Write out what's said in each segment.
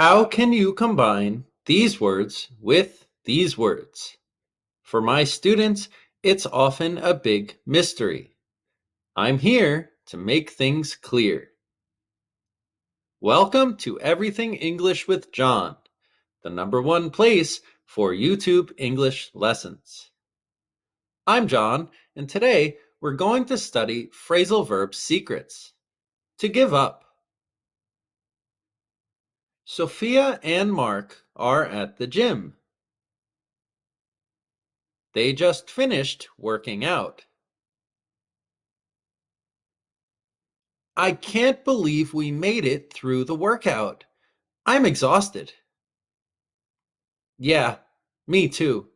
How can you combine these words with these words? For my students, it's often a big mystery. I'm here to make things clear. Welcome to Everything English with John, the #1 place for YouTube English lessons. I'm John, and today we're going to study phrasal verb secrets. To give up. Sophia and Mark are at the gym. They just finished working out. I can't believe we made it through the workout. I'm exhausted. Yeah, me too.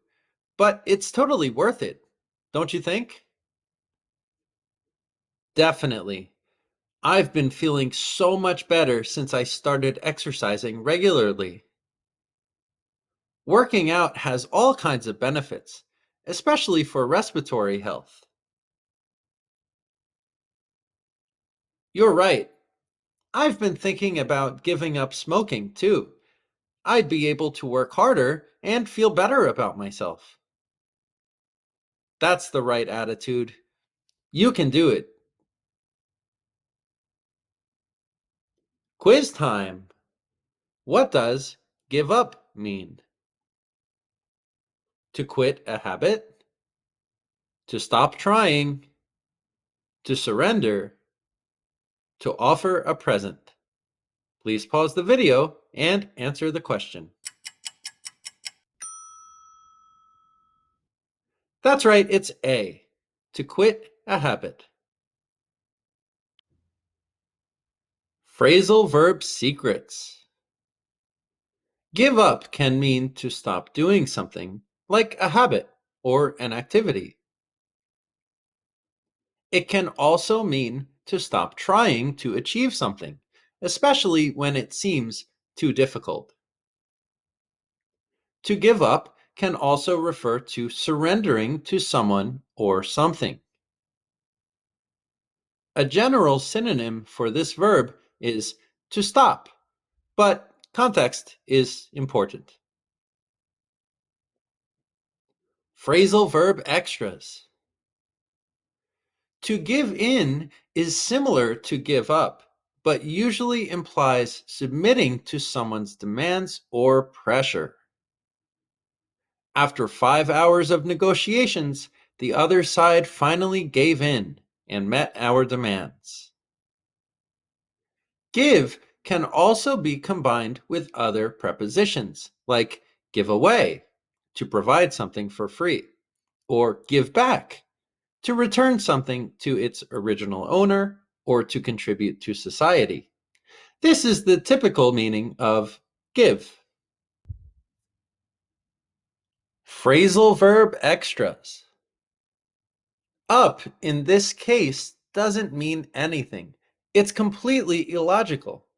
But it's totally worth it, don't you think? Definitely. I've been feeling so much better since I started exercising regularly. Working out has all kinds of benefits, especially for respiratory health. You're right. I've been thinking about giving up smoking too. I'd be able to work harder and feel better about myself. That's the right attitude. You can do it. Quiz time. What does give up mean? To quit a habit? To stop trying? To surrender? To offer a present? Please pause the video and answer the question. That's right, it's A. To quit a habit. Phrasal verb secrets. Give up can mean to stop doing something, like a habit or an activity. It can also mean to stop trying to achieve something, especially when it seems too difficult. To give up can also refer to surrendering to someone or something. A general synonym for this verb is to stop, but context is important. Phrasal verb extras. To give in is similar to give up, but usually implies submitting to someone's demands or pressure. After 5 hours of negotiations, the other side finally gave in and met our demands. Give can also be combined with other prepositions, like give away, to provide something for free, or give back, to return something to its original owner or to contribute to society. This is the typical meaning of give. Phrasal verb extras. Up in this case doesn't mean anything. It's completely illogical.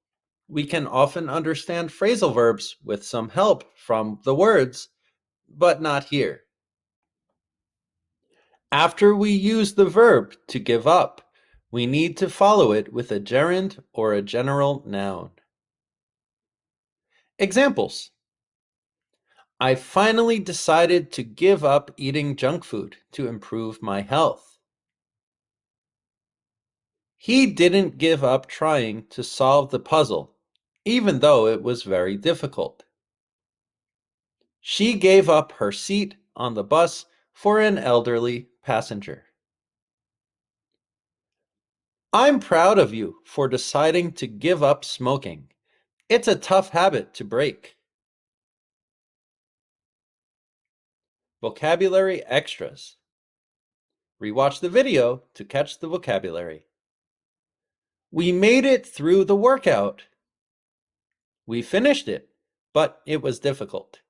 We can often understand phrasal verbs with some help from the words, but not here. After we use the verb to give up, we need to follow it with a gerund or a general noun. Examples. I finally decided to give up eating junk food to improve my health. He didn't give up trying to solve the puzzle, even though it was very difficult. She gave up her seat on the bus for an elderly passenger. I'm proud of you for deciding to give up smoking. It's a tough habit to break. Vocabulary extras. Rewatch the video to catch the vocabulary. We made it through the workout. We finished it, but it was difficult.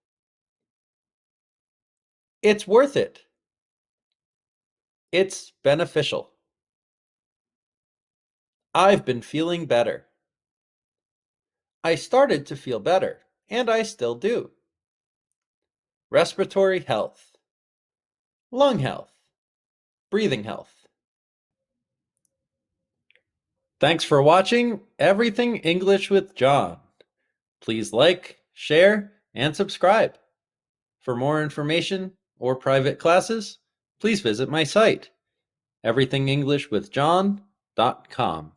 It's worth it. It's beneficial. I've been feeling better. I started to feel better, and I still do. Respiratory health, lung health, breathing health. Thanks for watching Everything English with John. Please like, share, and subscribe. For more information or private classes, please visit my site, everythingenglishwithjohn.com.